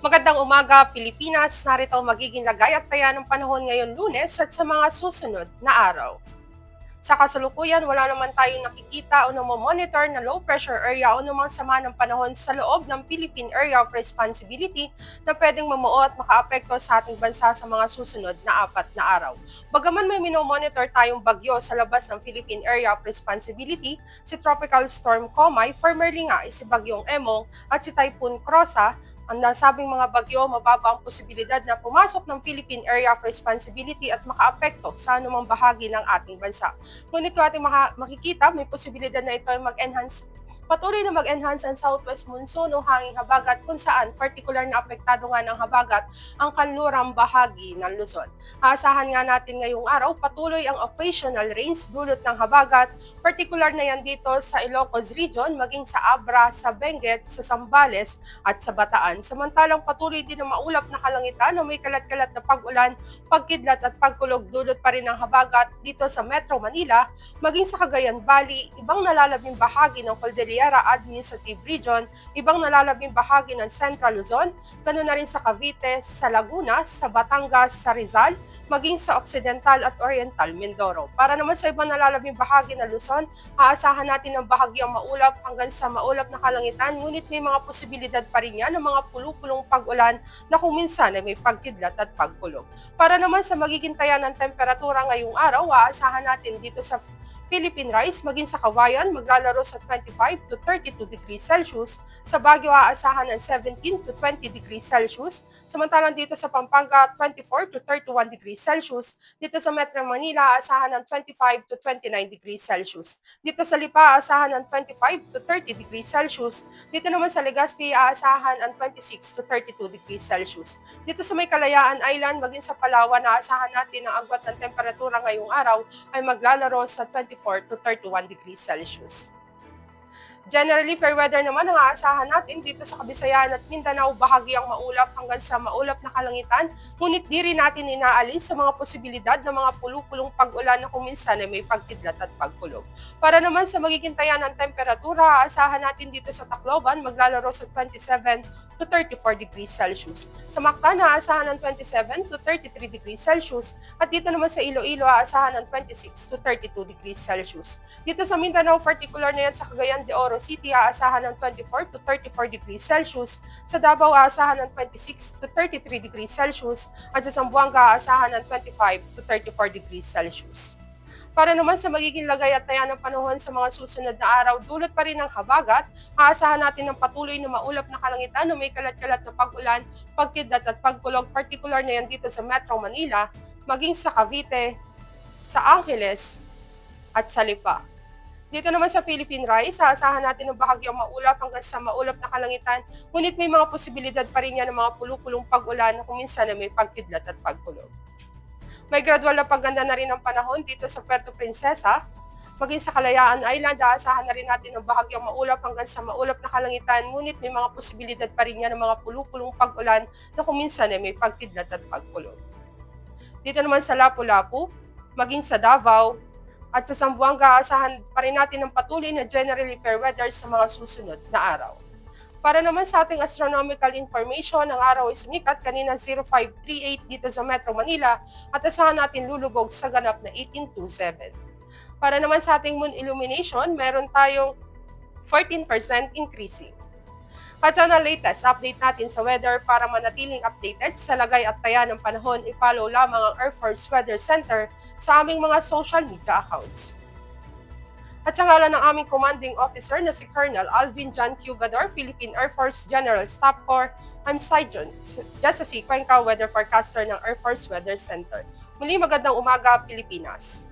Magandang umaga, Pilipinas. Narito ang magiging lagay at taya ng panahon ngayon Lunes at sa mga susunod na araw. Sa kasalukuyan, wala naman tayong nakikita o namomonitor na low pressure area o namang sama ng panahon sa loob ng Philippine Area of Responsibility na pwedeng mamuo at makaapekto sa ating bansa sa mga susunod na 4 na araw. Bagaman may minomonitor tayong bagyo sa labas ng Philippine Area of Responsibility, si Tropical Storm Komay, formerly nga si Bagyong Emong at si Typhoon Krosa, ang nasabing mga bagyo, mababa ang posibilidad na pumasok ng Philippine Area of Responsibility at makaapekto sa anumang bahagi ng ating bansa. Ngunit kung ating makikita, may posibilidad na ito ay patuloy na mag-enhance ang southwest monsoon o hanging habagat kung saan partikular na apektado nga ng habagat ang kanlurang bahagi ng Luzon. Aasahan nga natin ngayong araw patuloy ang occasional rains dulot ng habagat, partikular na yan dito sa Ilocos Region, maging sa Abra, sa Benguet, sa Zambales at sa Bataan. Samantalang patuloy din ang maulap na kalangitan o may kalat-kalat na pag-ulan, pagkidlat at pagkulog dulot pa rin ng habagat dito sa Metro Manila, maging sa Cagayan Valley, ibang nalalabing bahagi ng Cordillera Administrative Region, ibang nalalabing bahagi ng Central Luzon, ganoon na rin sa Cavite, sa Laguna, sa Batangas, sa Rizal, maging sa Occidental at Oriental Mindoro. Para naman sa ibang nalalabing bahagi ng Luzon, aasahan natin ng bahagyang maulap hanggang sa maulap na kalangitan, ngunit may mga posibilidad pa rin yan ng mga pulupulong pag-ulan na kung minsan ay may pagkidlat at pagkulog. Para naman sa magiging taya ng temperatura ngayong araw, aasahan natin dito sa Philippine Rice, maging sa Kawayan, maglalaro sa 25 to 32 degrees Celsius. Sa Baguio, aasahan ng 17 to 20 degrees Celsius. Samantalang dito sa Pampanga, 24 to 31 degrees Celsius. Dito sa Metro Manila, aasahan ng 25 to 29 degrees Celsius. Dito sa Lipa, aasahan ng 25 to 30 degrees Celsius. Dito naman sa Legazpi, aasahan ng 26 to 32 degrees Celsius. Dito sa May Kalayaan Island, maging sa Palawan, aasahan natin ang agwat ng temperatura ngayong araw ay maglalaro sa 24 to 31 degrees Celsius. Generally, fair weather naman ang aasahan natin dito sa Kabisayan at Mindanao, bahagyang maulap hanggang sa maulap na kalangitan, ngunit di rin natin inaalis sa mga posibilidad ng mga pulupulong pag-ulan na kung minsan ay may pagkidlat at pagkulog. Para naman sa magiging taya ng temperatura, aasahan natin dito sa Tacloban, maglalaro sa 27 to 34 degrees Celsius. Sa Mactan, aasahan ng 27 to 33 degrees Celsius at dito naman sa Iloilo, aasahan ng 26 to 32 degrees Celsius. Dito sa Mindanao, particular na yan sa Cagayan de Oro City, aasahan ng 24 to 34 degrees Celsius. Sa Davao, aasahan ng 26 to 33 degrees Celsius. At sa Zamboanga, aasahan ng 25 to 34 degrees Celsius. Para naman sa magiging lagay at taya ng panahon sa mga susunod na araw, dulot pa rin ng habagat, aasahan natin ng patuloy na maulap na kalangitan o may kalat-kalat na pag-ulan, pagkidlat at pagkulog, particular na yan dito sa Metro Manila, maging sa Cavite, sa Angeles, at sa Lipa. Dito naman sa Philippine Rice, aasahan natin ng bahagyang maulap hanggang sa maulap na kalangitan, ngunit may mga posibilidad pa rin yan ng mga pulupulong pag-ulan na kung minsan ay may pagkidlat at pagkulog. May gradual na pagganda na rin ang panahon dito sa Puerto Princesa, maging sa Kalayaan Island, aasahan na rin natin ng bahagyang maulap hanggang sa maulap na kalangitan, ngunit may mga posibilidad pa rin yan ng mga pulupulong pag-ulan na kung minsan ay may pagkidlat at pagkulog. Dito naman sa Lapu-Lapu, maging sa Davao, at sa Zamboanga, aasahan pa rin natin ng patuloy na generally fair weather sa mga susunod na araw. Para naman sa ating astronomical information, ang araw ay sumikat kanina 0538 dito sa Metro Manila at asahan natin lulubog sa ganap na 1827. Para naman sa ating moon illumination, meron tayong 14% increasing. At yan ang latest update natin sa weather. Para manatiling updated sa lagay at taya ng panahon, i-follow lamang ang Air Force Weather Center sa aming mga social media accounts. At sa ngalan ng aming commanding officer na si Colonel Alvin John Q. Gador, Philippine Air Force General Staff Corps, I'm Saijon, Jessa C. Cuenca, weather forecaster ng Air Force Weather Center. Muli magandang umaga, Pilipinas.